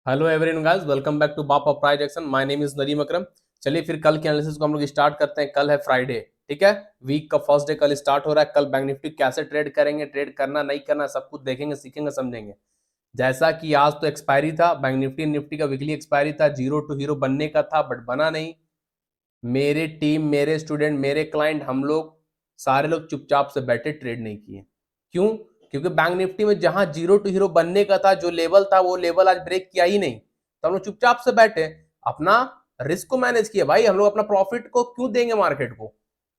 Hello everyone guys, welcome back to Baap of price action. My name is Nadeem Akram. चलिए फिर कल के एनालिसिस को हम लोग स्टार्ट करते हैं। कल है फ्राइडे, ठीक है। वीक का फर्स्ट डे कल स्टार्ट हो रहा है। कल बैंक निफ्टी कैसे ट्रेड करेंगे, ट्रेड करना नहीं करना, सब कुछ देखेंगे, सीखेंगे, समझेंगे। जैसा कि आज तो एक्सपायरी था, बैंक निफ्टी निफ्टी का वीकली एक्सपायरी था, जीरो टू हीरो बनने का था बट बना नहीं। मेरे टीम, मेरे स्टूडेंट, मेरे क्लाइंट, हम लोग सारे लोग चुपचाप से बैठे, ट्रेड नहीं किए। क्यों? क्योंकि बैंक निफ्टी में जहां जीरो टू हीरो बनने का था, जो लेवल था, वो लेवल आज ब्रेक किया ही नहीं, तो हम लोग चुपचाप से बैठे, अपना रिस्क को मैनेज किया। भाई हम लोग अपना प्रॉफिट को क्यों देंगे मार्केट को?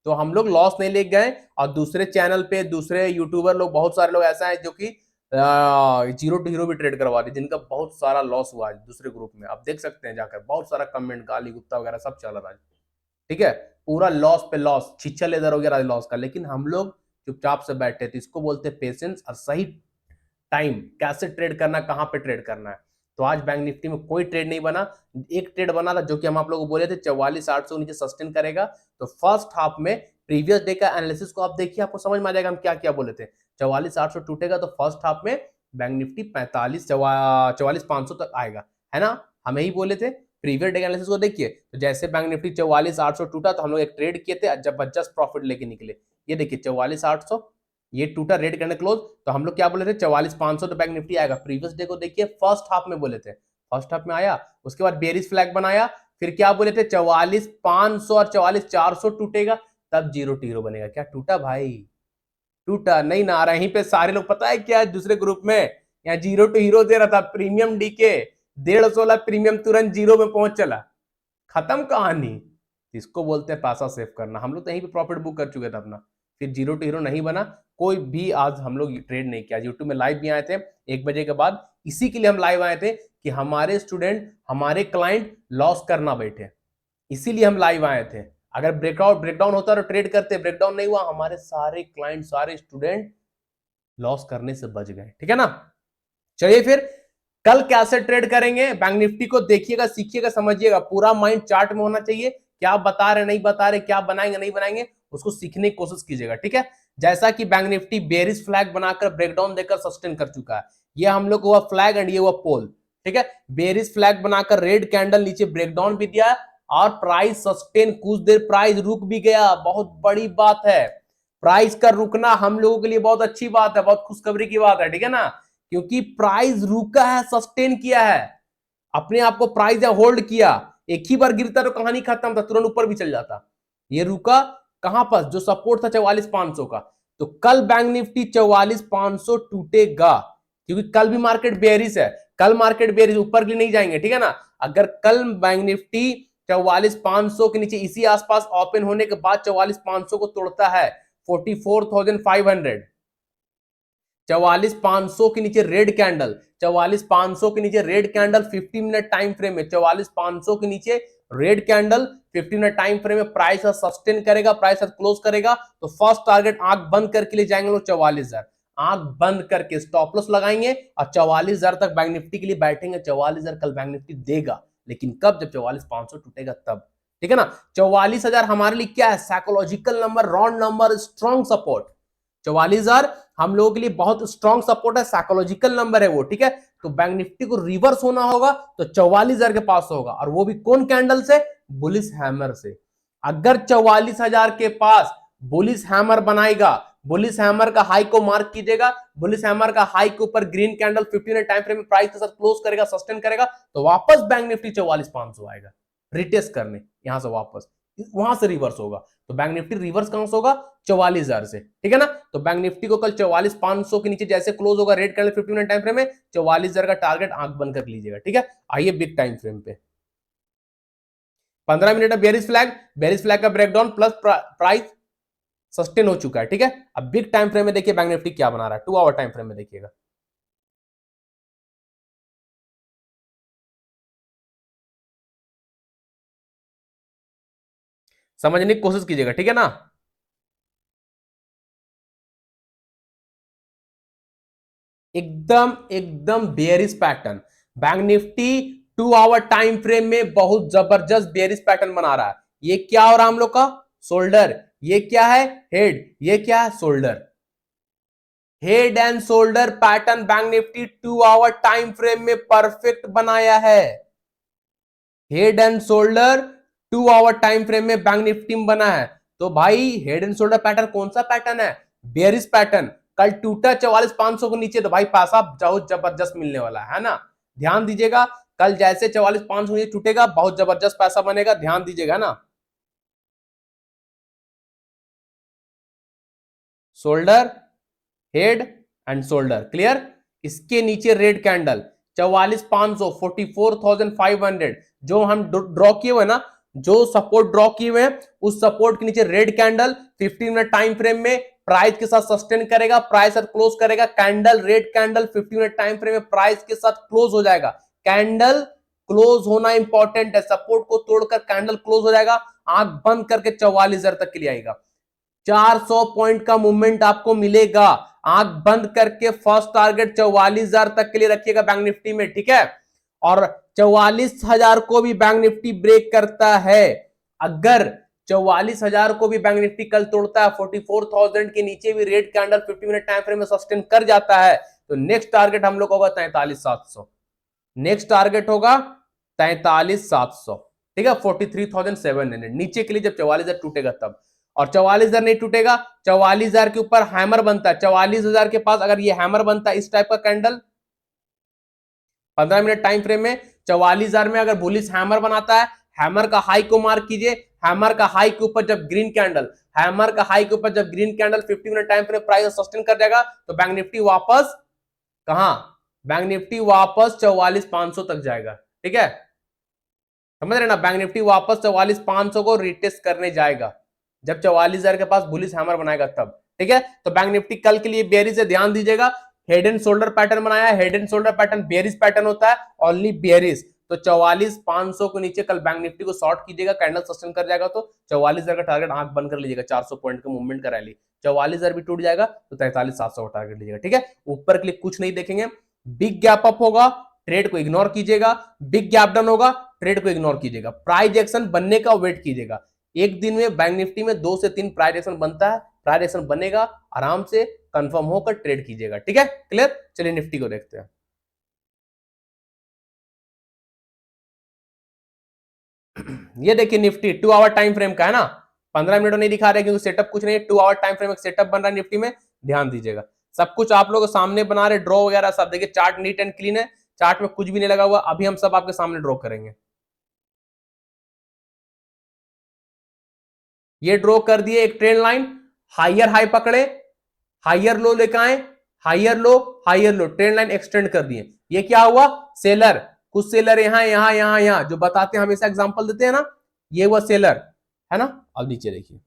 तो हम लोग लॉस नहीं ले गए। और दूसरे चैनल पे दूसरे यूट्यूबर लोग, बहुत सारे लोग ऐसा है जो कि जीरो टू हीरो भी ट्रेड करवा रहे, जिनका बहुत सारा लॉस हुआ है। दूसरे ग्रुप में आप देख सकते हैं जाकर, बहुत सारा कमेंट, गाली गुप्ता वगैरह सब चल रहा है, ठीक है। पूरा लॉस पे लॉस, छिछल इधर हो गया लॉस का। लेकिन हम लोग चुपचाप से बैठे थे। इसको बोलते हैं पेशेंस और सही टाइम, कैसे ट्रेड करना, कहां पे ट्रेड करना है। तो आज बैंक निफ्टी में कोई ट्रेड नहीं बना। एक ट्रेड बना था जो कि हम आप लोगों को बोले थे 44,800 नीचे सस्टेन करेगा। तो फर्स्ट हाफ में प्रीवियस डे का एनालिसिस को आप देखिए, आपको समझ में आ जाएगा हम क्या क्या बोले थे। 44,800 टूटेगा तो फर्स्ट हाफ में बैंक निफ्टी 44,500 तक आएगा, है ना। हम यही बोले थे। प्रीवियस डे एनालिसिस को देखिए, तो जैसे बैंक निफ्टी 44,800 टूटा तो हम लोग एक ट्रेड किए थे, जब जस्ट प्रॉफिट लेके निकले। ये देखिए 44,800, ये टूटा, रेड करने क्लोज। तो हम लोग क्या बोले थे, 44,500 तो बैंक निफ्टी आएगा। प्रीवियस डे को देखिए, फर्स्ट हाफ में बोले थे, फर्स्ट हाफ में आया। उसके बाद बेरिश फ्लैग बनाया, फिर क्या बोले थे, 44,500 और 44,400 टूटेगा, तब जीरो टू हीरो बनेगा। क्या टूटा भाई? टूटा नहीं ना। रही पे सारे लोग पता है क्या, दूसरे ग्रुप में यहाँ जीरो टू हीरो दे रहा था, प्रीमियम डीके 150 प्रीमियम तुरंत जीरो में पहुंच चला, खत्म कहानी। इसको बोलते हैं पैसा सेव करना। हम लोग तो यहीं पे प्रॉफिट बुक कर चुके थे अपना, फिर जीरो टू हीरो नहीं बना। कोई भी आज हम लोग ट्रेड नहीं किया। यूट्यूब में लाइव भी आए थे 1 बजे के बाद, इसी के लिए हम लाइव आए थे कि हमारे स्टूडेंट, हमारे क्लाइंट लॉस करना बैठे, इसीलिए हम लाइव आए थे। अगर ब्रेकआउट ब्रेकडाउन होता तो ट्रेड करते, ब्रेकडाउन नहीं हुआ, हमारे सारे क्लाइंट, सारे स्टूडेंट लॉस करने से बच गए, ठीक है ना। चलिए फिर कल कैसे ट्रेड करेंगे, बैंक निफ्टी को देखिएगा, सीखिएगा, समझिएगा। पूरा माइंड चार्ट में होना चाहिए। क्या बता रहे नहीं बता रहे, क्या बनाएंगे नहीं बनाएंगे, उसको सीखने की कोशिश कीजिएगा, ठीक है। जैसा कि बैंक निफ्टी बेरिश फ्लैग बनाकर ब्रेकडाउन देकर सस्टेन कर चुका है। ये हम लोग हुआ फ्लैग एंड ये हुआ पोल, ठीक है। बेरिश फ्लैग बनाकर रेड कैंडल नीचे ब्रेकडाउन भी दिया और प्राइस सस्टेन, कुछ देर प्राइस रुक भी गया। बहुत बड़ी बात है, प्राइस का रुकना हम लोगों के लिए बहुत अच्छी बात है, बहुत खुशखबरी की बात है, ठीक है ना। क्योंकि प्राइस रुका है, सस्टेन किया है, अपने आप को प्राइस होल्ड किया। एक ही बार गिरता तो कहानी खत्म था, तुरंत ऊपर भी चल जाता। ये रुका कहां पर, जो सपोर्ट था 44,500 का। तो कल बैंक निफ्टी 44,500 टूटेगा, क्योंकि कल भी मार्केट बेयरिश है। कल मार्केट बेयरिश, ऊपर के लिए नहीं जाएंगे, ठीक है ना। अगर कल बैंक निफ्टी 44,500 के नीचे इसी आसपास ओपन होने के बाद 44,500 को तोड़ता है, 44,500, 44,500 के नीचे रेड कैंडल, 44,500 के नीचे red candle 50 minute time frame में, 44,500 के नीचे red candle 50 minute time frame में प्राइस सस्टेन करेगा, प्राइस क्लोज करेगा। तो फर्स्ट टारगेट आंख बंद करके ले जाएंगे लोग 44,000, आंख बंद करके स्टॉप लॉस लगाएंगे और 44,000 तक बैंक निफ्टी के लिए बैठेंगे। 44,000 कल बैंक निफ्टी देगा, लेकिन कब? जब 44,500 टूटेगा तब, ठीक है ना। 44,000 हमारे लिए क्या है? Psychological number, round number, strong support. 44,000 हम लोगों के लिए बहुत स्ट्रॉन्ग सपोर्ट है, साइकोलॉजिकल नंबर है वो, ठीक है। तो बैंक निफ्टी को रिवर्स होना होगा तो 44,000 के पास होगा, और वो भी कौन कैंडल से? बुलिश हैमर से। अगर 44,000 के पास बुलिश हैमर बनाएगा, बुलिश हैमर का हाई को मार्क कीजिएगा, बुलिश हैमर का हाई के ऊपर green candle 15 minute time frame में प्राइस के साथ क्लोज करेगा, सस्टेन करेगा, तो वापस बैंक निफ्टी 44,500 आएगा रिटेस्ट करने, यहां से वापस वहां से रिवर्स होगा। तो बैंक निफ्टी रिवर्स कहां से होगा? 44,000 से, ठीक है ना। तो बैंक निफ्टी को कल 44,500 के नीचे जैसे क्लोज होगा, red candle 50 minute time frame में, 44,000 का टारगेट आंख बंद कर लीजिएगा, ठीक है। आइए बिग टाइम फ्रेम पे, 15 minute bearish flag, bearish flag का ब्रेकडाउन प्लस प्राइस सस्टेन हो चुका है, ठीक है। अब बिग टाइम फ्रेम में देखिए बैंक निफ्टी क्या बना रहा है, 2 आवर टाइम फ्रेम में देखिएगा। समझने की कोशिश कीजिएगा, ठीक है ना। एकदम एकदम bearish pattern, bank Nifty 2 hour time frame में बहुत जबरदस्त बेयरिश पैटर्न बना रहा है। ये क्या हो रहा है हम लोग का? शोल्डर। ये क्या है? हेड। ये क्या है? Shoulder. Head and shoulder pattern bank Nifty 2 hour time frame में परफेक्ट बनाया है। Head and shoulder 2 hour time frame में बैंक निफ्टी में बना है। तो भाई हेड एंड शोल्डर पैटर्न कौन सा पैटर्न है? Bearish pattern. कल टूटा 44,500 को नीचे, तो भाई पैसा बहुत जबरदस्त मिलने वाला है ना। ध्यान दीजिएगा, कल जैसे 44,500 नीचे टूटेगा बहुत जबरदस्त पैसा बनेगा, ध्यान दीजिएगा ना। Shoulder, head and shoulder, clear. इसके नीचे रेड कैंडल 44,500, 44,500 जो हम ड्रॉ किए हुए ना, जो सपोर्ट ड्रॉ किए हुए हैं, उस सपोर्ट के नीचे red candle 15 minute time frame में प्राइस के साथ सस्टेन करेगा, प्राइस साथ क्लोज करेगा। Candle, red candle 15 minute time frame में प्राइस के साथ क्लोज हो जाएगा। कैंडल क्लोज होना इंपॉर्टेंट है, सपोर्ट को तोड़कर कैंडल क्लोज हो जाएगा, आंख बंद करके 44,000 तक के लिए आएगा। 400 पॉइंट का मूवमेंट आपको मिलेगा। आंख बंद करके फर्स्ट टारगेट 44,000 तक के लिए रखिएगा बैंक निफ्टी में, ठीक है। और 44,000 को भी बैंक निफ्टी ब्रेक करता है, अगर 44,000 को भी बैंक निफ्टी कल तोड़ता है, 44,000 के नीचे भी red candle 50 minute time frame में सस्टेन कर जाता है, तो नेक्स्ट टारगेट हम लोग होगा 43,700। नेक्स्ट टारगेट होगा 43,700, ठीक है। 43,700 नीचे के लिए जब 44,000 टूटेगा तब। और 44,000 नहीं टूटेगा, 44,000 के ऊपर हैमर बनता है। 44,000 के पास अगर ये हैमर बनता है, इस टाइप का कैंडल 15 मिनट टाइम फ्रेम में 44,000 में अगर बुलिश हैमर बनाता है, हैमर का हाई को मार्क कीजिए। हैमर का हाई के ऊपर जब ग्रीन कैंडल, हैमर का हाई के ऊपर जब green candle 50 minute time frame price sustain कर जाएगा, तो बैंक निफ्टी वापस कहां? बैंक निफ्टी वापस 44,500 तक जाएगा, ठीक है। समझ रहे ना, बैंक निफ्टी वापस 44,500 को रिटेस्ट करने जाएगा जब 44,000 के पास बुलिश हैमर बनाएगा तब, ठीक है। तो बैंक निफ्टी कल के लिए बेयरिश है, ध्यान दीजिएगा। हेड एंड शोल्डर पैटर्न बनाया है, head and shoulder pattern bearish pattern होता है, ओनली बेयरिश। तो 44,500 के नीचे कल बैंक निफ्टी को शॉर्ट कीजिएगा, कैंडल सस्टेन कर जाएगा तो 44,000 का टारगेट आंख बंद कर लीजिएगा। 400 पॉइंट का मूवमेंट का रैली, 44,000 भी टूट जाएगा तो 43,700 का टारगेट लीजिएगा, ठीक है। ऊपर के लिए कुछ नहीं देखेंगे। बिग गैप अप होगा, ट्रेड को इग्नोर कीजिएगा। बिग गैप डाउन होगा, ट्रेड को इग्नोर कीजिएगा। प्राइस एक्शन बनने का वेट कीजिएगा। एक दिन में बैंक निफ्टी में 2 से 3 प्राइस एक्शन बनता है, प्राइस एक्शन बनेगा, आराम से कंफर्म होकर ट्रेड कीजिएगा, ठीक है, क्लियर। चलिए निफ्टी को देखते हैं। ये देखिए निफ्टी 2 आवर टाइम फ्रेम का है ना, 15 मिनट नहीं दिखा रहे क्योंकि सेटअप कुछ नहीं है। 2 आवर टाइम फ्रेम एक सेटअप बन रहा है निफ्टी में, ध्यान दीजिएगा। सब कुछ आप लोग सामने बना रहे, ड्रॉ वगैरह सब देखिए, चार्ट नीट एंड क्लीन है, चार्ट में कुछ भी नहीं लगा हुआ। अभी हम सब आपके सामने ड्रॉ करेंगे। ये ड्रॉ कर दिए एक ट्रेंड लाइन, हायर हाई पकड़े, हायर लो लेकर आए, higher low, higher low, trend line extend कर दिए। ये क्या हुआ? सेलर। कुछ सेलर यहां यहां यहां यहां जो बताते हैं, हमेशा एग्जांपल देते हैं ना, ये हुआ सेलर, है ना। अब नीचे देखिए,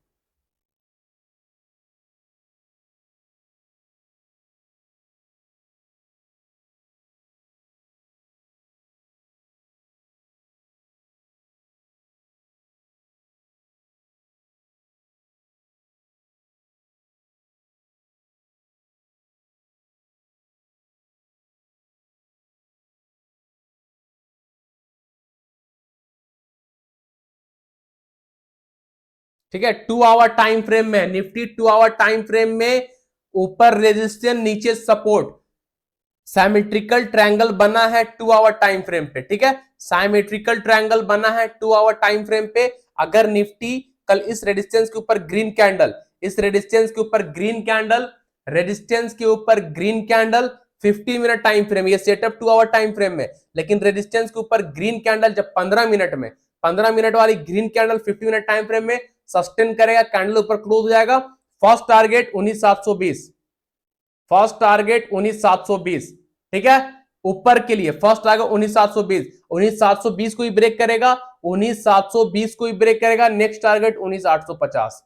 ठीक है। 2 आवर टाइम फ्रेम में निफ्टी 2 आवर टाइम फ्रेम में ऊपर रेजिस्टेंस, नीचे सपोर्ट, साइमेट्रिकल ट्रायंगल बना है 2 आवर टाइम फ्रेम पे, ठीक है। साइमेट्रिकल ट्रायंगल बना है 2 आवर टाइम फ्रेम पे। अगर निफ्टी कल इस रेजिस्टेंस के ऊपर ग्रीन कैंडल, इस रेजिस्टेंस के ऊपर ग्रीन कैंडल, रेजिस्टेंस के ऊपर green candle 50 minute time frame, ये सेटअप 2 आवर टाइम फ्रेम में, लेकिन रेजिस्टेंस के ऊपर ग्रीन कैंडल जब 15 मिनट में, 15 मिनट वाली green candle 50 minute time frame में सस्टेन करेगा, कैंडल ऊपर क्लोज हो जाएगा। फर्स्ट टारगेट 19,720, फर्स्ट टारगेट 19,720, ठीक है। ऊपर के लिए फर्स्ट टारगेट 19,720, 19,720 को ही ब्रेक करेगा, 19,720 को ही ब्रेक करेगा। नेक्स्ट टारगेट 19,850,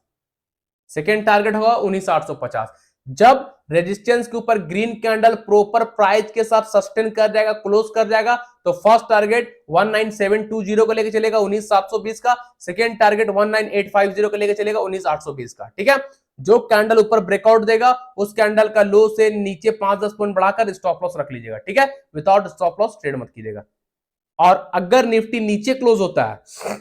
सेकेंड टारगेट होगा 19,850। जब रेजिस्टेंस के ऊपर ग्रीन कैंडल प्रॉपर प्राइस के साथ सस्टेन कर जाएगा, क्लोज कर जाएगा, तो फर्स्ट टारगेट 19,720 को लेकर चलेगा 19,720 का, सेकेंड टारगेट 19,850 को लेकर चलेगा 19,820 का, ठीक है। जो कैंडल ऊपर ब्रेकआउट देगा, उस कैंडल का लो से नीचे 5-10 पॉइंट बढ़ाकर स्टॉप लॉस रख लीजिएगा, ठीक है। विदाउट स्टॉप लॉस ट्रेड मत कीजिएगा। और अगर निफ्टी नीचे क्लोज होता है,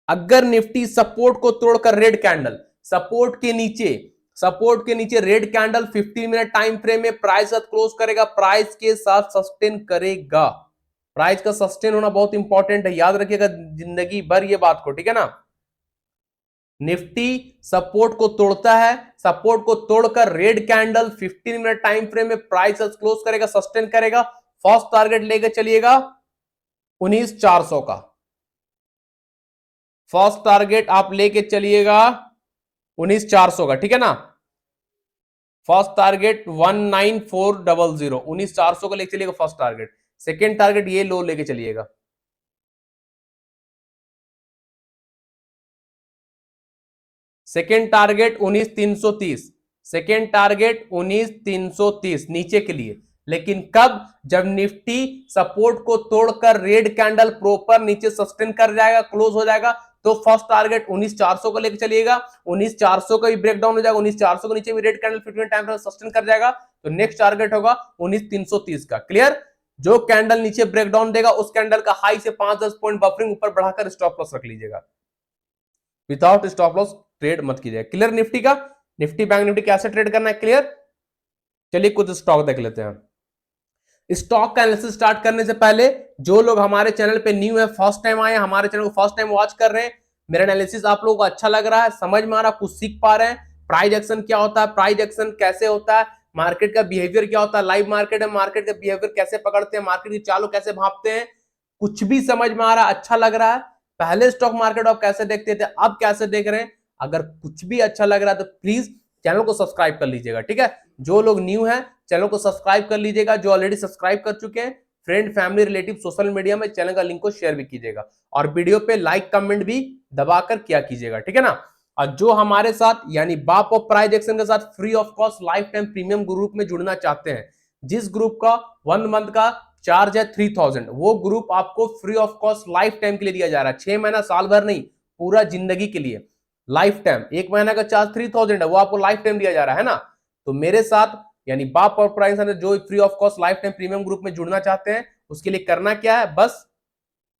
अगर निफ्टी सपोर्ट को तोड़कर रेड कैंडल, सपोर्ट के नीचे सपोर्ट के नीचे red candle 15 minute time frame में प्राइस साथ क्लोज करेगा, प्राइस के साथ सस्टेन करेगा। प्राइस का सस्टेन होना बहुत इंपॉर्टेंट है, याद रखिएगा जिंदगी भर ये बात को, ठीक है ना। निफ्टी सपोर्ट को तोड़ता है, सपोर्ट को तोड़कर red candle 15 minute time frame में प्राइस क्लोज करेगा, सस्टेन करेगा। फर्स्ट टारगेट लेकर चलिएगा 19,400 का, फर्स्ट टारगेट आप लेके चलिएगा 19,400 का, ठीक है ना। फर्स्ट टारगेट 19,400, 19,400 का लेके चलिएगा फर्स्ट टारगेट। सेकेंड टारगेट ये लो लेके चलिएगा, सेकेंड टारगेट 19,330, सेकेंड टारगेट 19,330 नीचे के लिए। लेकिन कब? जब निफ्टी सपोर्ट को तोड़कर रेड कैंडल प्रॉपर नीचे सस्टेन कर जाएगा, क्लोज हो जाएगा, तो फर्स्ट टारगेट 19,400 को लेकर चलिएगा। 19,400 का भी ब्रेक डाउन हो जाएगा, 19,400 के नीचे भी red candle 15 time frame sustain कर जाएगा, तो नेक्स्ट टारगेट होगा 19,330 का। क्लियर? जो कैंडल नीचे ब्रेक डाउन देगा उस कैंडल का हाई से 5-10 पॉइंट बफरिंग ऊपर बढ़ाकर स्टॉप लॉस रख लीजिएगा, विदाउट स्टॉप लॉस ट्रेड मत कीजिएगा। क्लियर? निफ्टी का, निफ्टी बैंक निफ्टी कैसे ट्रेड करना है, क्लियर? चलिए कुछ स्टॉक देख लेते हैं। स्टॉक का एनालिसिस स्टार्ट करने से पहले जो लोग हमारे चैनल पे न्यू है, फर्स्ट टाइम आए, हमारे चैनल को फर्स्ट टाइम वॉच कर रहे हैं, मेरा एनालिसिस आप लोगों को अच्छा लग रहा है, समझ में आ रहा है, कुछ सीख पा रहे हैं, प्राइस एक्शन क्या होता है, प्राइस एक्शन कैसे होता है, मार्केट का बिहेवियर क्या होता है, लाइव मार्केट है, मार्केट का बिहेवियर कैसे पकड़ते हैं, मार्केट की चालों कैसे भापते हैं, कुछ भी समझ में आ रहा है, अच्छा लग रहा है। पहले स्टॉक मार्केट आप कैसे देखते थे, अब कैसे देख रहे हैं, अगर कुछ भी अच्छा लग रहा है तो प्लीज चैनल को सब्सक्राइब कर लीजिएगा, ठीक है। जो लोग न्यू हैं चैनल को सब्सक्राइब कर लीजिएगा, जो ऑलरेडी सब्सक्राइब कर चुके हैं friend family relative social media में चैनल का लिंक को शेयर भी कीजिएगा, और वीडियो पे लाइक कमेंट भी दबाकर किया कीजिएगा, ठीक है ना। और जो हमारे साथ यानी बाप ऑफ प्राइस एक्शन के साथ free of cost life time premium group में जुड़ना चाहते हैं, जिस ग्रुप का 1 मंथ का चार्ज है 3,000, वो ग्रुप आपको free of cost life time के लिए दिया जा रहा है, 6 महीना साल भर नहीं, पूरा जिंदगी के लिए लाइफ टाइम। 1 महीना का चार्ज 3,000 है, वो आपको लाइफ टाइम दिया जा रहा है ना। तो मेरे साथ यानी बाप और प्राइस जो free of cost life time premium group में जुड़ना चाहते हैं, उसके लिए करना क्या है, बस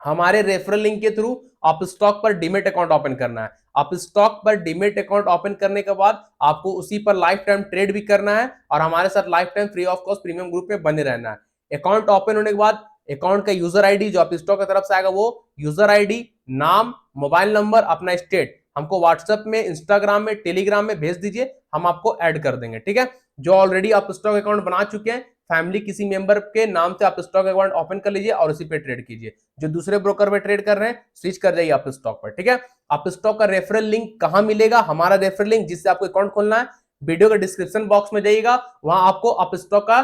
हमारे रेफरल लिंक के थ्रू आप स्टॉक पर डीमेट अकाउंट ओपन करना है। आप स्टॉक पर डीमेट अकाउंट ओपन करने के बाद आपको उसी पर लाइफ टाइम ट्रेड भी करना है और हमारे साथ life time free of cost premium group में बने रहना है। अकाउंट ओपन होने के बाद अकाउंट का यूजर आईडी जो आप स्टॉक की तरफ से आएगा, वो यूजर आईडी, नाम, मोबाइल नंबर, अपना स्टेट हमको व्हाट्सएप में, इंस्टाग्राम में, टेलीग्राम में भेज दीजिए, हम आपको ऐड कर देंगे, ठीक है। जो ऑलरेडी आप स्टॉक अकाउंट बना चुके हैं, फैमिली किसी मेंबर के नाम से आप स्टॉक अकाउंट ओपन कर लीजिए और उसी पे ट्रेड कीजिए। जो दूसरे ब्रोकर में ट्रेड कर रहे हैं स्विच कर जाइए आप स्टॉक पर, ठीक है। आप स्टॉक का रेफरल लिंक कहां मिलेगा, हमारा रेफरल लिंक जिससे आपको अकाउंट खोलना है, वीडियो के डिस्क्रिप्शन बॉक्स में जाइएगा, वहां आपको आप स्टॉक का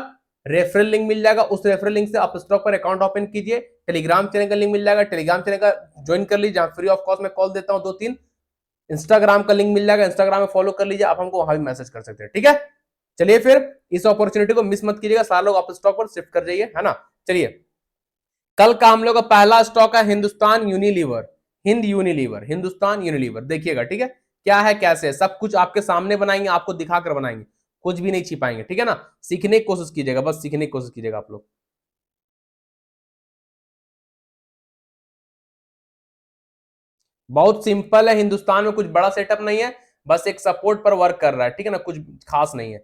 रेफरल लिंक मिल जाएगा, उस रेफरल लिंक से आप स्टॉक पर अकाउंट ओपन कीजिए। टेलीग्राम चैनल का लिंक मिल जाएगा, टेलीग्राम चैनल का ज्वाइन कर लीजिए, जहां फ्री ऑफ कॉस्ट में कॉल देता हूं 2-3। इंस्टाग्राम का लिंक मिल जाएगा, इंस्टाग्राम में फॉलो कर लीजिए, आप हमको वहां भी मैसेज कर सकते हैं, ठीक है। चलिए फिर इस अपॉर्चुनिटी को मिस मत कीजिएगा, सारे लोग आप स्टॉक पर शिफ्ट कर जाइए, है ना। चलिए कल का हम लोग का पहला स्टॉक है Hindustan Unilever, Hind Unilever, Hindustan Unilever, देखिएगा, ठीक है। क्या है कैसे है सब कुछ आपके सामने बनाएंगे, आपको दिखाकर बनाएंगे, कुछ भी नहीं छिपाएंगे, ठीक है ना। सीखने की कोशिश कीजिएगा, बस सीखने की कोशिश कीजिएगा आप लोग। बहुत सिंपल है, हिंदुस्तान में कुछ बड़ा सेटअप नहीं है, बस एक सपोर्ट पर वर्क कर रहा है, ठीक है ना, कुछ खास नहीं है,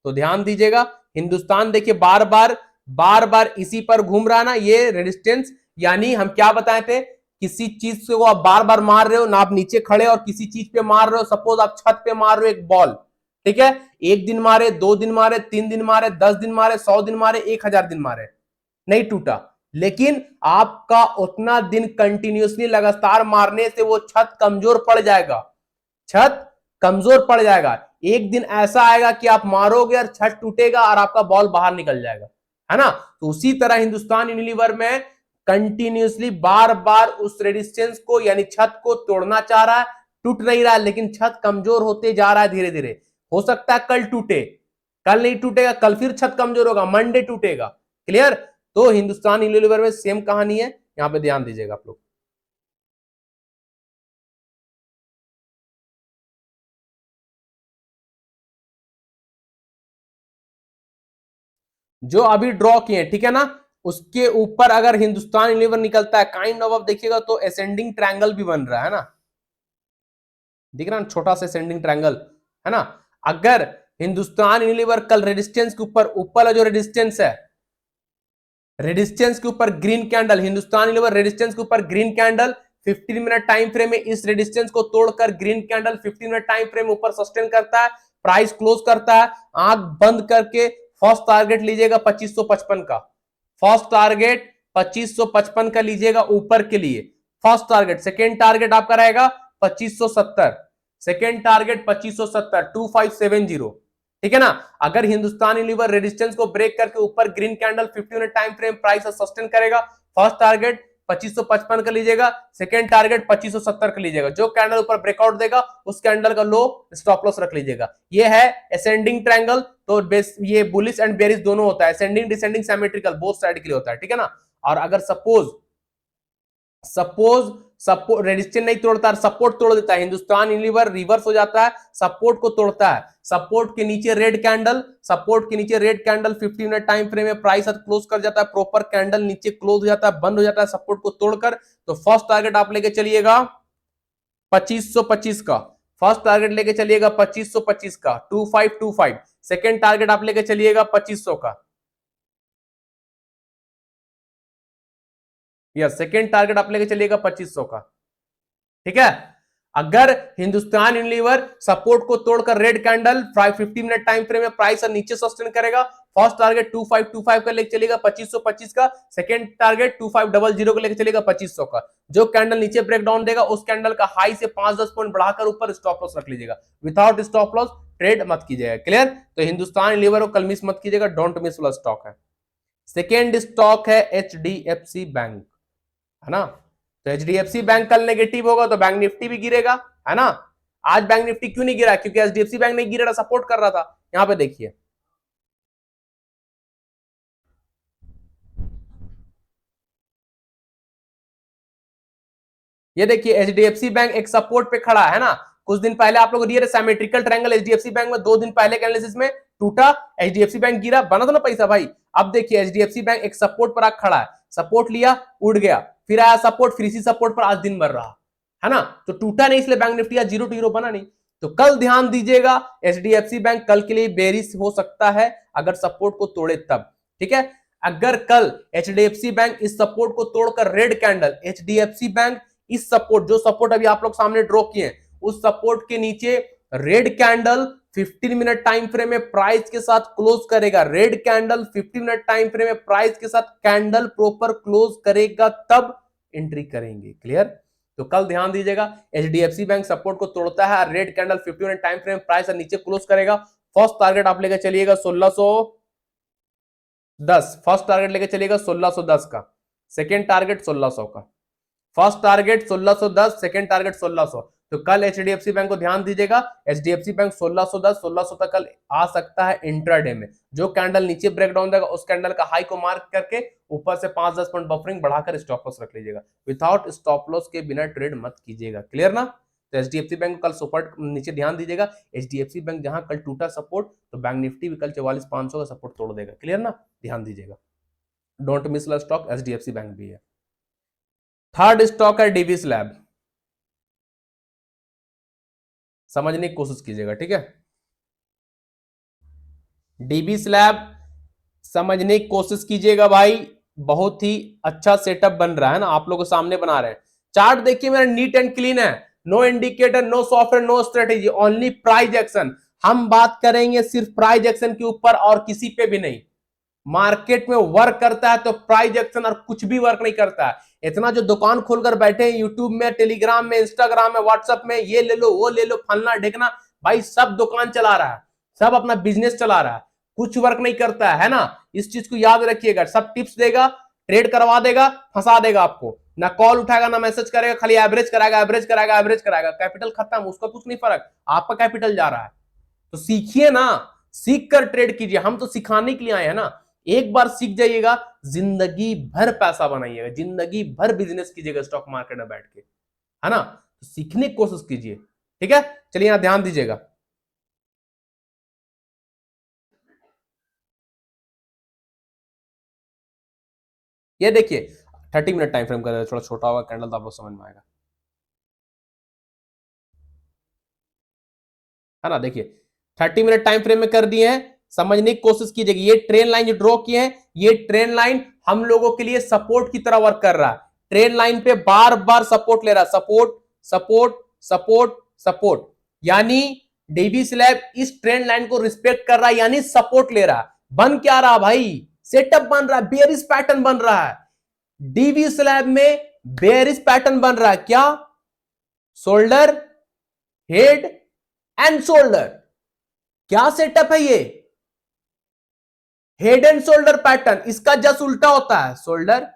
तो ध्यान दीजिएगा। हिंदुस्तान देखिए बार बार इसी पर घूम रहा है ना, ये रेजिस्टेंस, यानी हम क्या बताए थे, किसी चीज को आप बार बार मार रहे हो ना, आप नीचे खड़े और किसी चीज पे मार रहे हो, सपोज आप छत पे मार रहे हो एक बॉल, ठीक है, 1 दिन मारे, 2 दिन मारे, 3 दिन मारे, 10 दिन मारे, 100 दिन मारे, 1,000 दिन मारे, नहीं टूटा। लेकिन आपका उतना दिन कंटिन्यूसली लगातार मारने से वो छत कमजोर पड़ जाएगा, छत कमजोर पड़ जाएगा। एक दिन ऐसा आएगा कि आप मारोगे और छत टूटेगा और आपका बॉल बाहर निकल जाएगा, है ना। तो उसी तरह हिंदुस्तान यूनिलीवर में कंटिन्यूसली बार बार उस रेजिस्टेंस को यानी छत को तोड़ना चाह रहा है, टूट नहीं रहा है, लेकिन छत कमजोर होते जा रहा है धीरे धीरे। हो सकता है कल टूटे, कल नहीं टूटेगा, कल फिर छत कमजोर होगा, मंडे टूटेगा। क्लियर? तो हिंदुस्तान यूनिलीवर में सेम कहानी है, यहां पे ध्यान दीजिएगा आप लोग। जो अभी ड्रॉ किए, ठीक है ना, उसके ऊपर अगर हिंदुस्तान यूनिलीवर निकलता है काइंड ऑफ देखिएगा तो असेंडिंग ट्रायंगल भी बन रहा है ना, दिख रहा है छोटा सा असेंडिंग ट्रायंगल, है ना। अगर हिंदुस्तान यूनिलीवर कल रेजिस्टेंस के ऊपर, ऊपर जो रेजिस्टेंस है, रेजिस्टेंस के ऊपर green candle, Hindustan Unilever resistance के ऊपर green candle 15 minute time frame में इस रेजिस्टेंस को तोड़कर green candle 15 minute time frame ऊपर सस्टेन करता है, प्राइस क्लोज करता है, आंख बंद करके फर्स्ट टारगेट लीजिएगा 2555 का, फर्स्ट टारगेट 2555 का लीजिएगा ऊपर के लिए फर्स्ट टारगेट। सेकेंड टारगेट आपका रहेगा 2570, सेकेंड टारगेट 2570, 2570, ठीक है ना। अगर हिंदुस्तान यूनिलीवर रेजिस्टेंस को ब्रेक करके ऊपर green candle 15 minute time frame price sustain करेगा, फर्स्ट टारगेट 2555 का लीजिएगा, सेकेंड टारगेट 2570 का लीजिएगा। जो कैंडल ऊपर ब्रेकआउट देगा उस कैंडल का लो स्टॉप लॉस रख लीजिएगा। ये है असेंडिंग ट्रायंगल, तो ये बुलिश एंड बेरिश दोनों होता है, ascending descending symmetrical both side के लिए होता है, ठीक है ना। और अगर सपोज सपोर्ट रेजिस्टेंस नहीं तोड़ता, सपोर्ट तोड़ देता है, हिंदुस्तान यूनिलीवर रिवर्स हो जाता है, सपोर्ट को तोड़ता है, सपोर्ट के नीचे रेड कैंडल, सपोर्ट के नीचे red candle 15 minute time frame में प्राइस क्लोज कर जाता है, प्रॉपर कैंडल नीचे क्लोज हो जाता है, बंद हो जाता है सपोर्ट को तोड़कर, तो फर्स्ट टारगेट आप लेके चलिएगा 2525 का, फर्स्ट टारगेट लेके चलिएगा 2525 का 2525, सेकेंड टारगेट आप लेके चलिएगा 2500 का, या सेकेंड टारगेट आप लेके चलिएगा 2500 का, ठीक है। अगर हिंदुस्तान यूनिलीवर सपोर्ट को तोड़कर red candle 50 minute time frame में प्राइस और नीचे सस्टेन करेगा, फर्स्ट टारगेट 2525 का लेके चलेगा 2525 का, सेकेंड टारगेट 2500 का लेके चलेगा 2500 का। जो कैंडल नीचे ब्रेक डाउन देगा उस कैंडल का हाई से 5-10 पॉइंट बढ़ाकर ऊपर स्टॉप लॉस रख लीजिएगा, विदाउट स्टॉप लॉस ट्रेड मत कीजिएगा, क्लियर। तो हिंदुस्तान यूनिलीवर को कल मिस मत कीजिएगा, डोंट मिस वाला स्टॉक है। सेकेंड स्टॉक है HDFC बैंक, है ना। तो HDFC बैंक कल नेगेटिव होगा तो बैंक निफ्टी भी गिरेगा, है ना। आज बैंक निफ्टी क्यों नहीं गिरा, क्योंकि HDFC बैंक नहीं गिरा, सपोर्ट कर रहा था। यहां पे देखिए ये देखिए HDFC बैंक एक सपोर्ट पे खड़ा है ना। कुछ दिन पहले आप लोग दिए सिमेट्रिकल ट्रायंगल HDFC बैंक में, 2 दिन पहले के एनालिसिस में टूटा, HDFC बैंक गिरा, बना था ना पैसा भाई। अब देखिए HDFC बैंक एक सपोर्ट पर आकर खड़ा है, सपोर्ट लिया उड़ गया, फिर आया सपोर्ट, फिर इसी सपोर्ट पर आज दिन भर रहा, है ना। तो टूटा नहीं, इसलिए बैंक निफ्टी आज 0 to 0 बना नहीं। तो कल ध्यान दीजिएगा HDFC बैंक कल के लिए बेरिश हो सकता है अगर सपोर्ट को तोड़े तब, ठीक है। अगर कल HDFC बैंक इस सपोर्ट को तोड़कर रेड कैंडल, HDFC बैंक इस सपोर्ट, जो सपोर्ट अभी आप लोग सामने ड्रॉ किए उस सपोर्ट के नीचे red candle 15 minute time frame में प्राइस के साथ क्लोज करेगा, red candle 15 minute time frame में प्राइस के साथ कैंडल प्रॉपर क्लोज करेगा तब एंट्री करेंगे, क्लियर। तो कल ध्यान दीजिएगा HDFC बैंक सपोर्ट को तोड़ता है, red candle 15 minute time frame price नीचे क्लोज करेगा, फर्स्ट टारगेट आप लेकर चलिएगा 1610, फर्स्ट टारगेट लेकर चलिएगा 1610 का, सेकेंड टारगेट 1600 का, फर्स्ट टारगेट 1610, सेकंड टारगेट 1600। तो कल HDFC बैंक को ध्यान दीजिएगा, HDFC बैंक 1610 1600 तक कल आ सकता है इंट्राडे में। जो कैंडल नीचे ब्रेक डाउन देगा उस कैंडल का हाई को मार्क करके ऊपर से 5-10 पॉइंट बफरिंग बढ़ाकर स्टॉप लॉस रख लीजिएगा, विदाउट स्टॉप लॉस के बिना ट्रेड मत कीजिएगा, क्लियर ना। तो HDFC बैंक को कल सपोर्ट नीचे ध्यान दीजिएगा, HDFC बैंक जहां कल टूटा सपोर्ट, तो बैंक निफ्टी भी कल 44,500 का सपोर्ट तोड़ देगा, क्लियर ना, ध्यान दीजिएगा। Don't miss stock HDFC bank भी है। थर्ड स्टॉक है डीवी स्लैब, समझने की कोशिश कीजिएगा, ठीक है। डीबी स्लैब समझने की कोशिश कीजिएगा भाई, बहुत ही अच्छा सेटअप बन रहा है ना, आप लोगों के सामने बना रहे हैं। चार्ट देखिए मेरा नीट एंड क्लीन है, no indicator, no software, no strategy, only price action. हम बात करेंगे सिर्फ प्राइस एक्शन के ऊपर और किसी पे भी नहीं। मार्केट में वर्क करता है तो प्राइस एक्शन और कुछ भी वर्क नहीं करता है। इतना जो दुकान खोलकर बैठे हैं यूट्यूब में, टेलीग्राम में, इंस्टाग्राम में, व्हाट्सएप में, ये ले लो वो ले लो फलना ढेकना, भाई सब दुकान चला रहा है, सब अपना बिजनेस चला रहा है, कुछ वर्क नहीं करता है ना। इस चीज को याद रखिएगा, सब टिप्स देगा, ट्रेड करवा देगा, फंसा देगा आपको, ना कॉल उठाएगा ना मैसेज करेगा, खाली एवरेज कराएगा एवरेज कराएगा एवरेज कराएगा, कैपिटल खत्म, उसका कुछ नहीं फर्क, आपका कैपिटल जा रहा है। तो सीखिए ना, सीख कर ट्रेड कीजिए, हम तो सिखाने के लिए आए हैं ना। एक बार सीख जाइएगा, जिंदगी भर पैसा बनाइएगा, जिंदगी भर बिजनेस कीजिएगा स्टॉक मार्केट में बैठ के, है ना। तो सीखने की कोशिश कीजिए, ठीक है। चलिए यहां ध्यान दीजिएगा, ये देखिए 30 मिनट टाइम फ्रेम का, थोड़ा छोटा होगा कैंडल तो आप लोग समझ में आएगा, है ना। देखिए 30 मिनट टाइम फ्रेम में कर दिए हैं, समझने की कोशिश कीजिएगा। ये ट्रेन लाइन जो ड्रॉ किए हैं, ये ट्रेन लाइन हम लोगों के लिए सपोर्ट की तरह वर्क कर रहा है। ट्रेन लाइन पे बार बार सपोर्ट ले रहा है, सपोर्ट सपोर्ट सपोर्ट सपोर्ट, यानी डीबी स्लैब इस ट्रेंड लाइन को रिस्पेक्ट कर रहा है, यानी सपोर्ट ले रहा है। बन क्या रहा भाई, सेटअप बन रहा है, बेयरिश पैटर्न बन रहा है। डीबी स्लैब में बेयरिश पैटर्न बन रहा है, क्या? Shoulder, head and shoulder. क्या सेटअप है ये? Head and shoulder pattern. इसका जस्ट उल्टा होता है, शोल्डर,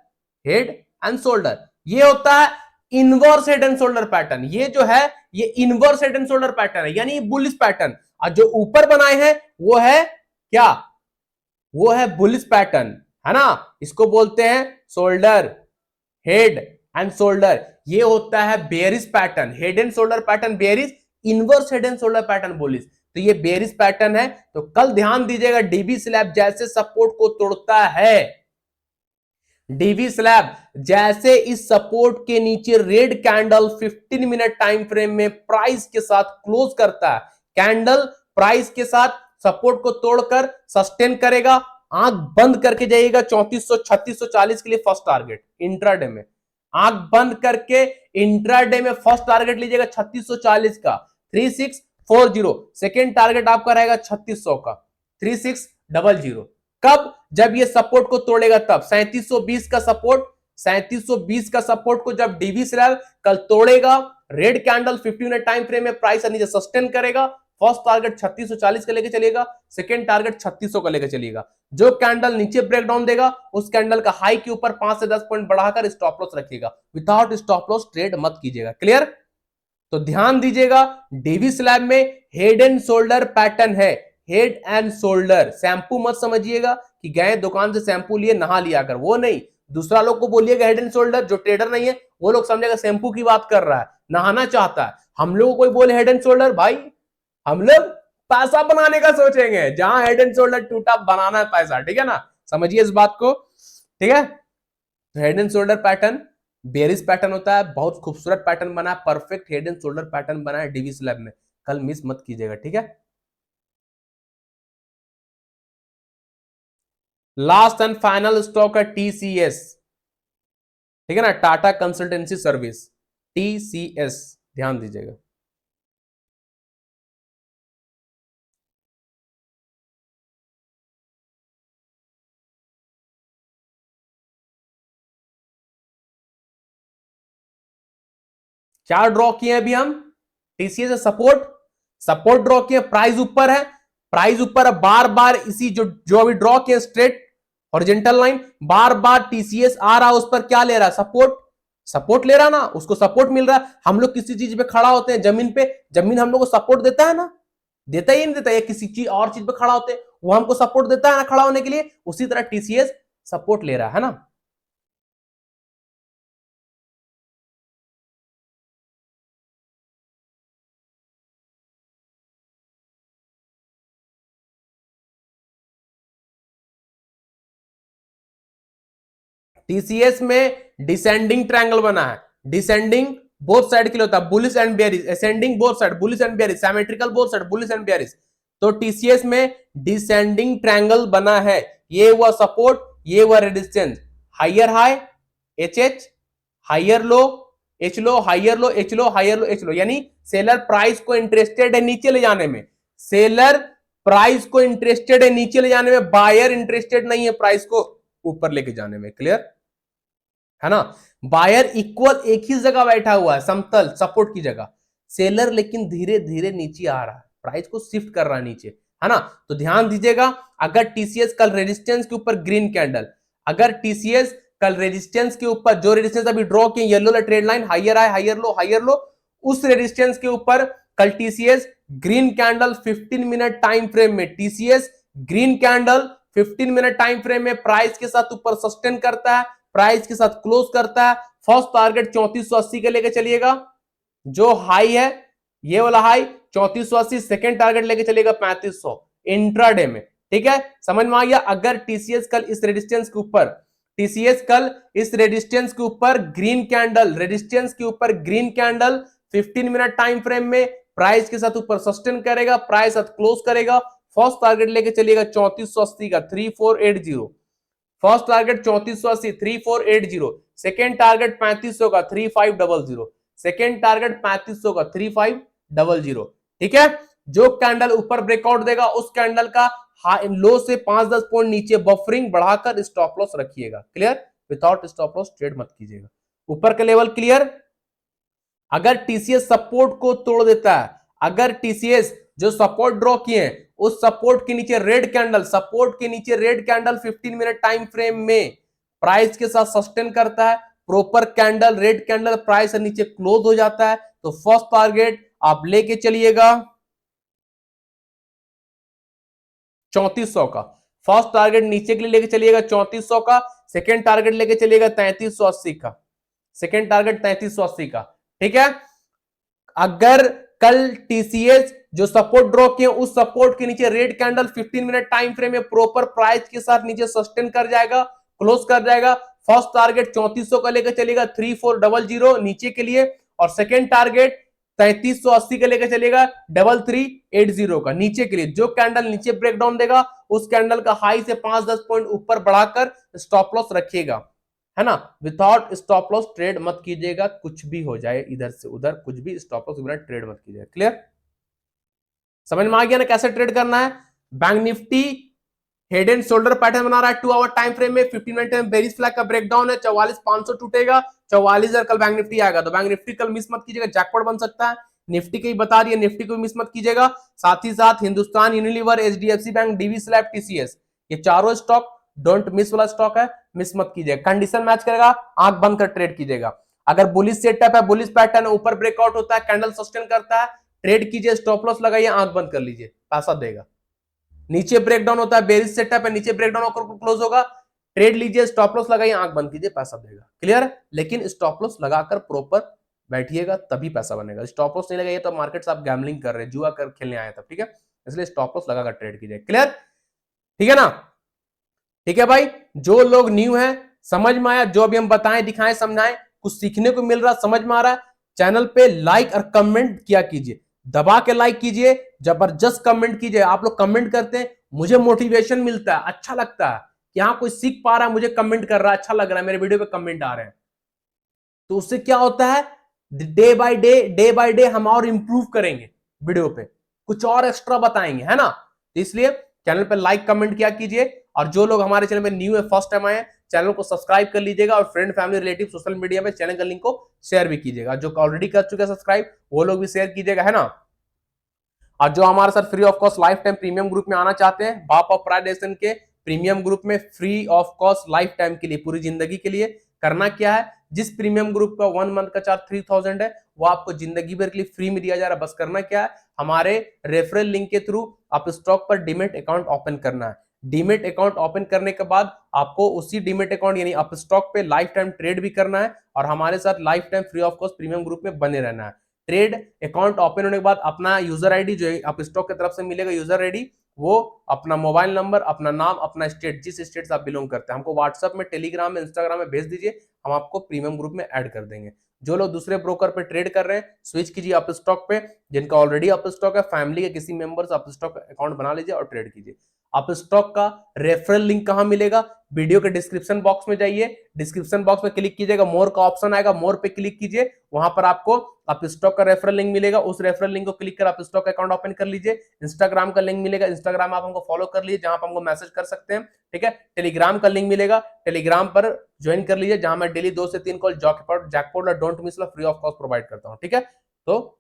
हेड एंड शोल्डर। ये होता है inverse head and shoulder pattern. ये जो है ये inverse head and shoulder pattern है, यानी बुलिश पैटर्न। और जो ऊपर बनाए हैं वो है क्या? वो है बुलिश पैटर्न, है ना। इसको बोलते हैं शोल्डर, हेड एंड शोल्डर। ये होता है bearish pattern, head and shoulder pattern bearish, inverse head and shoulder pattern bullish. तो ये बेयरिश पैटर्न है। तो कल ध्यान दीजिएगा, डीबी स्लैब जैसे सपोर्ट को तोड़ता है, डीबी स्लैब जैसे इस सपोर्ट के नीचे red candle 15 minute time frame में प्राइस के साथ क्लोज करता है, कैंडल प्राइस के साथ सपोर्ट को तोड़कर सस्टेन करेगा, आंख बंद करके जाइएगा 3400 3640 के लिए फर्स्ट टारगेट इंट्राडे में। आंख बंद करके इंट्राडे में फर्स्ट टारगेट लीजिएगा 3640 का 3640। सेकेंड टारगेट आपका रहेगा 3600 का 3600। कब? जब ये सपोर्ट को तोड़ेगा तब 3720 का सपोर्ट, 3720 का सपोर्ट को जब डीबी स्लैब कल तोड़ेगा, red candle 15 minute time frame में प्राइस नीचे सस्टेन करेगा, फर्स्ट टारगेट 3640 का लेके चलेगा, सेकंड टारगेट 3600 का लेके चलेगा। जो कैंडल नीचे ब्रेक डाउन देगा उस कैंडल का हाई के ऊपर 5 से 10 पॉइंट बढ़ाकर स्टॉप लॉस रखिएगा। विदाउट स्टॉप लॉस ट्रेड मत कीजिएगा। क्लियर? तो ध्यान दीजिएगा, डीबी स्लैब में हेड एंड शोल्डर पैटर्न है, हेड एंड शोल्डर। शैम्पू मत समझिएगा कि गए दुकान से शैम्पू लिए नहा लिया कर, वो नहीं। दूसरा लोग को बोलिएगा हेड एंड शोल्डर, जो ट्रेडर नहीं है वो लोग समझेगा शैम्पू की बात कर रहा है, नहाना चाहता है। हम लोग कोई बोले हेड एंड शोल्डर, भाई हम लोग पैसा बनाने का सोचेंगे, जहां हेड एंड शोल्डर टूटा बनाना है पैसा, ठीक है ना। समझिए इस बात को, ठीक है। तो head and shoulder pattern bearish pattern होता है, बहुत खूबसूरत पैटर्न बना है, perfect head and shoulder pattern बना है डीबी स्लैब में। कल मिस मत कीजिएगा, ठीक है। लास्ट एंड फाइनल स्टॉक है टीसीएस, ठीक है ना, टाटा कंसल्टेंसी सर्विस, टीसीएस, ध्यान दीजिएगा। क्या ड्रॉ किए अभी हम? टीसीएस सपोर्ट, सपोर्ट ड्रॉ किए, प्राइस ऊपर है, प्राइस ऊपर है, बार बार इसी जो अभी ड्रॉ किए स्ट्रेट हॉरिजॉन्टल लाइन, बार बार टीसीएस आ रहा है, उस पर क्या ले रहा है? सपोर्ट, सपोर्ट ले रहा ना, उसको सपोर्ट मिल रहा है। हम लोग किसी चीज पे खड़ा होते हैं, जमीन पे, जमीन हम लोग को सपोर्ट देता है ना, देता ही नहीं देता, या किसी चीज और चीज पे खड़ा होते हैं वो हमको सपोर्ट देता है ना खड़ा होने के लिए, उसी तरह टीसीएस सपोर्ट ले रहा है ना। टीसीएस में डिसेंडिंग ट्रायंगल बना है, डिसेंडिंग बोथ साइड के लिए होता है, bullish and bearish, ascending both side, bullish and bearish, symmetrical both side, bullish and bearish. तो टीसीएस में डिसेंडिंग ट्रायंगल बना है, ये हुआ सपोर्ट, ये हुआ resistance, higher high H H, higher low H L, higher low H L, higher low H L, यानी seller price को इंटरेस्टेड है नीचे ले जाने में, सेलर प्राइस को इंटरेस्टेड है नीचे ले जाने में, बायर इंटरेस्टेड नहीं है प्राइस को ऊपर लेके जाने में। क्लियर है ना। बायर इक्वल एक ही जगह बैठा हुआ है, समतल सपोर्ट की जगह, सेलर लेकिन धीरे धीरे नीचे आ रहा है, प्राइस को शिफ्ट कर रहा है नीचे, है ना। तो ध्यान दीजिएगा, अगर टीसीएस कल रेजिस्टेंस के ऊपर ग्रीन कैंडल, अगर टीसीएस कल रेजिस्टेंस के ऊपर, जो रेजिस्टेंस अभी ड्रॉ किए येलो वाला trade line, higher high higher low higher low, उस रेजिस्टेंस के ऊपर कल TCS green candle 15 minute time frame में, TCS green candle 15 minute time frame में प्राइस के साथ ऊपर सस्टेन करता है, प्राइस के साथ क्लोज करता है, फर्स्ट टारगेट 3480 के लेके चलिएगा, जो हाई है ये वाला हाई 3480, सेकंड टारगेट लेके चलिएगा 3500 इंट्राडे में, ठीक है। समझ में आ गया। अगर टीसीएस कल इस रेजिस्टेंस के ऊपर, टीसीएस कल इस रेजिस्टेंस के ऊपर ग्रीन कैंडल, रेजिस्टेंस के ऊपर green candle 15 minute time frame में प्राइस के साथ ऊपर सस्टेन करेगा, प्राइस साथ क्लोज करेगा। फर्स्ट टारगेट लेके चलिएगा 3480 का 3480, फर्स्ट टारगेट 3480 3480, सेकेंड टारगेट 3500 का 3500, सेकेंड टारगेट 3500 का 3500। ठीक है, जो कैंडल ऊपर ब्रेकआउट देगा उस कैंडल का हाई लो से 5-10 पॉइंट नीचे बफरिंग बढ़ाकर स्टॉप लॉस रखिएगा। Clear, without stop loss trade मत कीजिएगा। ऊपर का लेवल क्लियर। अगर टीसीएस सपोर्ट को तोड़ देता है, अगर टीसीएस जो सपोर्ट ड्रॉ किए हैं उस सपोर्ट के नीचे रेड कैंडल, सपोर्ट के नीचे red candle 15 minute time frame में प्राइस के साथ सस्टेन करता है, proper candle red candle price से नीचे क्लोज हो जाता है, तो फर्स्ट टारगेट आप लेके चलिएगा 3400 का, फर्स्ट टारगेट नीचे के लिए लेके चलिएगा 3400 का, सेकेंड टारगेट लेके चलिएगा 3380 का, सेकेंड टारगेट 3380 का। ठीक है, अगर कल टीसीएस जो सपोर्ट ड्रॉ किए उस सपोर्ट के नीचे red candle 15 minute time frame में प्रॉपर प्राइस के साथ नीचे सस्टेन कर जाएगा, क्लोज कर जाएगा, फर्स्ट टारगेट 3400 का लेकर चलेगा 3400 नीचे के लिए, और सेकेंड टारगेट 3380 का लेकर चलेगा 3380 का नीचे के लिए। जो कैंडल नीचे ब्रेकडाउन देगा उस कैंडल का हाई से 5-10 पॉइंट ऊपर बढ़ाकर स्टॉप लॉस रखिएगा, है ना। विदाउट स्टॉप लॉस ट्रेड मत कीजिएगा, कुछ भी हो जाए इधर से उधर, कुछ भी स्टॉप लॉस बिना ट्रेड मत कीजिएगा। क्लियर, समझ में आ गया ना कैसे ट्रेड करना है। Bank Nifty head and shoulder pattern बना रहा है 2 आवर टाइम फ्रेम में, 15 मिनट में बेरिश फ्लैग का ब्रेकडाउन है, 44,500 टूटेगा, 44,000 कल बैंक निफ्टी आएगा, तो बैंक निफ्टी कल मिस मत कीजिएगा, जैकपॉट बन सकता है। निफ्टी की बता रही है, निफ्टी को मिस मत कीजिएगा। साथ ही साथ Hindustan Unilever, HDFC bank, Divi's lab, TCS, ये चारों स्टॉक डोंट मिस वाला स्टॉक है, मिस मत कीजिएगा। कंडीशन मैच करेगा, आंख बंद कर ट्रेड कीजिएगा। अगर बुलिश सेटअप है, बुलिश पैटर्न है, ऊपर ब्रेकआउट होता है, कैंडल सस्टेन करता है, ट्रेड कीजिए, स्टॉप लॉस लगाइए, आंख बंद कर लीजिए, पैसा देगा। नीचे ब्रेकडाउन होता है, बेरिश सेटअप है, नीचे ब्रेकडाउन होकर क्लोज होगा, ट्रेड लीजिए, स्टॉप लॉस लगाइए, आंख बंद कीजिए, पैसा देगा। क्लियर, लेकिन स्टॉप लॉस लगाकर प्रॉपर बैठिएगा तभी पैसा बनेगा। स्टॉप लॉस नहीं लगाइए तो मार्केट से आप गैम्बलिंग कर रहे हैं, जुआ कर खेलने आए तब। ठीक है, इसलिए स्टॉप लॉस लगाकर ट्रेड कीजिए। क्लियर, ठीक है ना। ठीक है भाई, जो लोग न्यू है, समझ में आया जो अभी हम बताएं, दिखाएं, समझाएं, कुछ सीखने को मिल रहा, समझ में आ रहा है, चैनल पे लाइक और कमेंट किया कीजिए, दबा के लाइक कीजिए, जबरदस्त कमेंट कीजिए। आप लोग कमेंट करते हैं, मुझे मोटिवेशन मिलता है, अच्छा लगता है कि हाँ कोई सीख पा रहा है, मुझे कमेंट कर रहा है, अच्छा लग रहा है, मेरे वीडियो पे कमेंट आ रहे हैं, तो उससे क्या होता है, डे बाय डे हम और इंप्रूव करेंगे, वीडियो पे कुछ और एक्स्ट्रा बताएंगे, है ना। तो इसलिए चैनल पे लाइक कमेंट किया कीजिए, और जो लोग हमारे चैनल पे न्यू है, फर्स्ट टाइम आए, चैनल को सब्सक्राइब कर लीजिएगा, और friend family relative social media में चैनल का लिंक को शेयर भी कीजिएगा। जो ऑलरेडी कर चुके हैं सब्सक्राइब वो लोग भी शेयर कीजिएगा, है ना। और जो हमारे साथ free of cost life time premium group में आना चाहते हैं, बाप ऑफ प्राइडेशन के प्रीमियम ग्रुप में free of cost life time के लिए, पूरी जिंदगी के लिए, करना क्या है, जिस प्रीमियम ग्रुप का 1 मंथ का चार्ज 3000 है वो आपको जिंदगी भर के लिए फ्री में दिया जा रहा है। बस करना क्या है, हमारे रेफरल लिंक के थ्रू आप स्टॉक पर डीमेट अकाउंट ओपन करना है। डीमेट अकाउंट ओपन करने के बाद आपको उसी डीमेट अकाउंट यानी आप स्टॉक पे लाइफ टाइम ट्रेड भी करना है, और हमारे साथ life time free of cost premium group में बने रहना है। ट्रेड अकाउंट ओपन होने के बाद अपना यूजर आईडी जो है आप स्टॉक की तरफ से मिलेगा, यूजर आईडी, वो अपना मोबाइल नंबर, अपना नाम, अपना स्टेट, जिस स्टेट से आप बिलोंग करते हैं, हमको व्हाट्सएप में, टेलीग्राम में, इंस्टाग्राम में भेज दीजिए, हम आपको प्रीमियम ग्रुप में ऐड कर देंगे। जो लोग दूसरे ब्रोकर पे ट्रेड कर रहे हैं, स्विच कीजिए अप स्टॉक पे, जिनका ऑलरेडी अप स्टॉक है, फैमिली के किसी मेंबर से अप स्टॉक अकाउंट बना लीजिए और ट्रेड कीजिए। अप स्टॉक का रेफरल लिंक कहां मिलेगा, वीडियो के डिस्क्रिप्शन बॉक्स में जाइए, डिस्क्रिप्शन बॉक्स में क्लिक कीजिएगा, मोर का ऑप्शन आएगा, मोर पे क्लिक कीजिए, वहां पर आपको अप स्टॉक का रेफरल लिंक मिलेगा, उस रेफरल लिंक को क्लिक कर आप स्टॉक अकाउंट ओपन कर लीजिए। इंस्टाग्राम का लिंक मिलेगा, इंस्टाग्राम आप हमको फॉलो कर लीजिए, जहां आप हमको मैसेज कर सकते हैं। ठीक है, टेलीग्राम का लिंक मिलेगा, टेलीग्राम पर ज्वाइन कर लीजिए, जहां मैं डेली 2 से 3 कॉल जैकपॉट और don't miss free of cost provide करता हूं। ठीक है, तो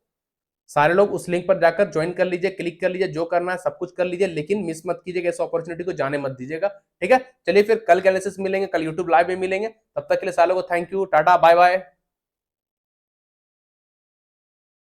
सारे लोग उस लिंक पर जाकर ज्वाइन कर लीजिए, क्लिक कर लीजिए, जो करना है सब कुछ कर लीजिए, लेकिन मिस मत कीजिएगा, इस अपॉर्चुनिटी को जाने मत दीजिएगा। ठीक है, चलिए फिर कल के एनालिसिस मिलेंगे, कल यूट्यूब लाइव में मिलेंगे, तब तक के लिए सालों को thank you, tata, bye bye.